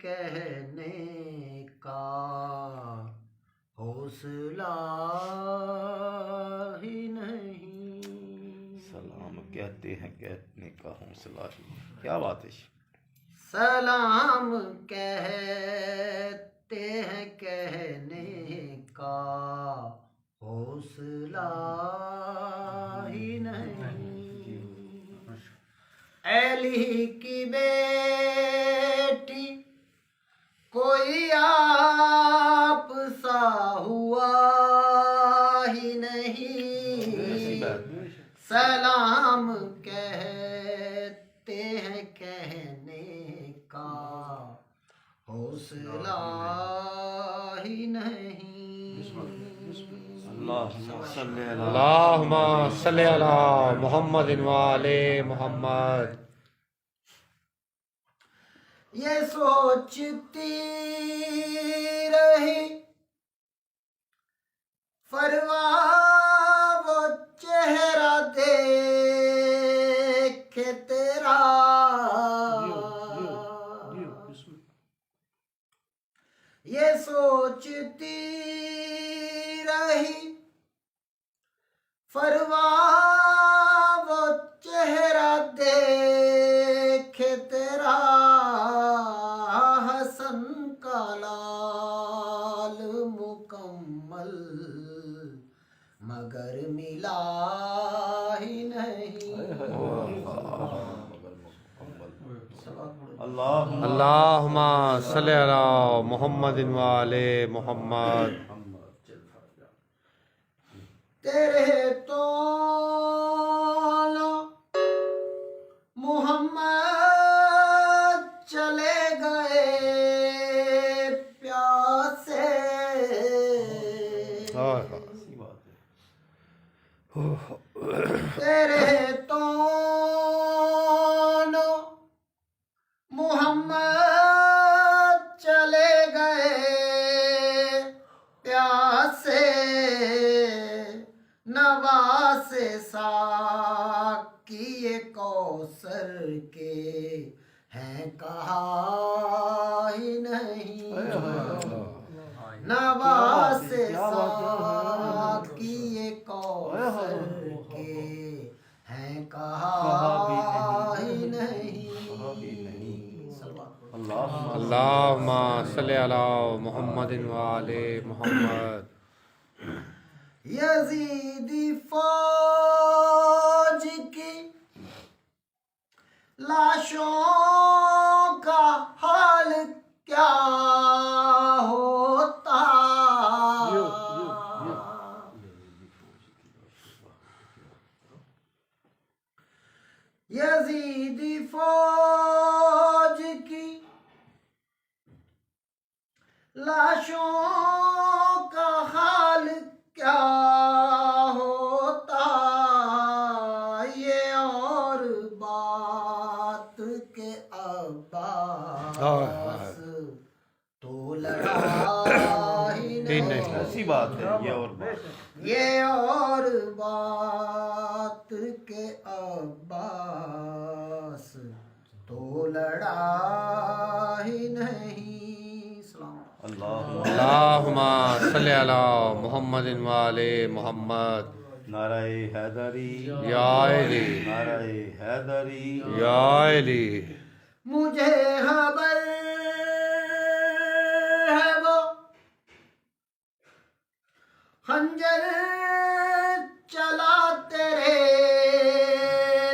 कहने का हौसला ही नहीं। सलाम कहते हैं कहने का हौसला ही। क्या बात है। सलाम कहते हैं कहने का हौसला ही नहीं। ऐली की बेटी कोई आप सा हुआ ही नहीं। सलाम कहते हैं कहने का हौसला ही नहीं। अल्लाहुम्मा सल्ली अला मुहम्मद व आले मुहम्मद। ये सोचती रही फरवा वो चेहरा देखे तेरा। ये सोचती रही फरवा वो चेहरा देखे तेरा। हसन का लाल मुकम्मल मगर मिला ही नहीं। अल्लाहुम्मा सल्ली अला मुहम्मद व आले मुहम्मद। तेरे तो मोहम्मद चले गए प्यासे। तेरे तो मोहम्मद चले गए प्यासे। नवासे साकिए कौसर के हैं कहा ही नहीं। नवासे साकिए कौसर के हैं कहा ही नहीं। अल्लाहुम्मा सल्ली अला मुहम्मद व आले मुहम्मद। यजीदी फौज की लाशों का हाल क्या होता। यजीदी फौज की लाशों का हाल क्या होता। ये और बात के अब्बास तो लड़ा ही नहीं। ऐसी बात है ये और बात। ये और बात के अब्बास तो लड़ा ही नहीं। अल्लाहुम्मा सल्ली अला मुहम्मद व आले मुहम्मद। नाराए हैदरी या अली, नाराए हैदरी या अली। मुझे खबर है वो खंजर चला तेरे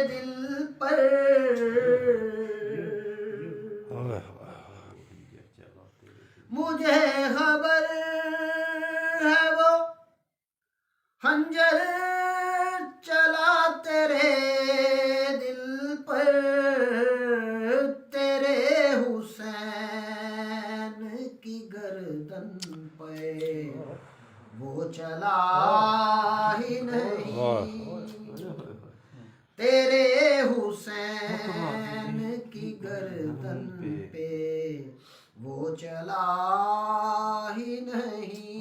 दिल पर। मुझे खबर है वो खंजर चला तेरे दिल पर। तेरे हुसैन की गर्दन पे वो चला ही नहीं। तेरे हुसैन की गर्दन पे वो चला ही नहीं।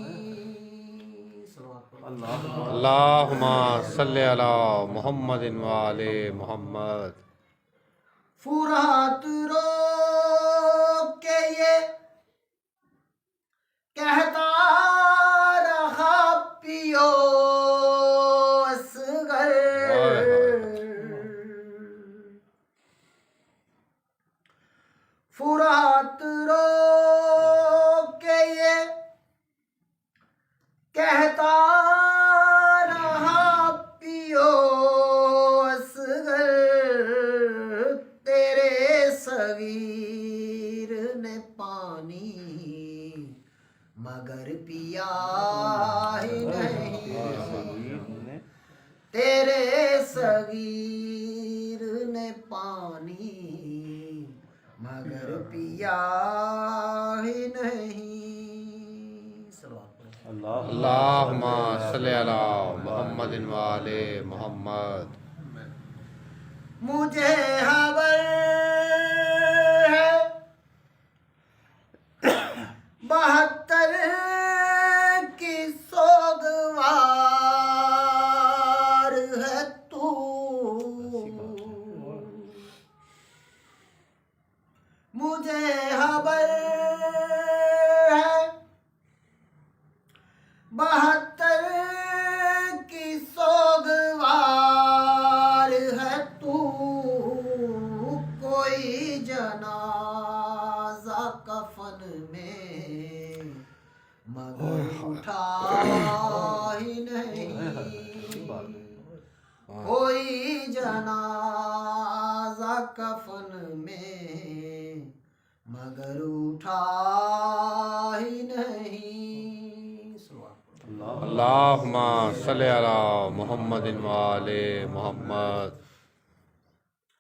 अल्लाहुम्मा सल्ली अला मुहम्मद व आले मुहम्मद। फुरात रो के ये फुरात रो के ये कहता रहा पियो असगर, तेरे सगीर ने पानी मगर पिया ही नहीं, तेरे सगीर ने पानी मगर पिया ही नहीं। अल्लाहुम्मा सल्ली अला मुहम्मदिन व आले मुहम्मद। मुझे खबर है 72 की सोगवार है तू, मुझे खबर है 72 की सोगवार है तू, कोई जनाजा कफन में मगर उठा ही नहीं, कोई जनाजा कफन में मगर उठा ही नहीं। अल्लाहुम्मा सल्ली अला मुहम्मदिन व आले मुहम्मद।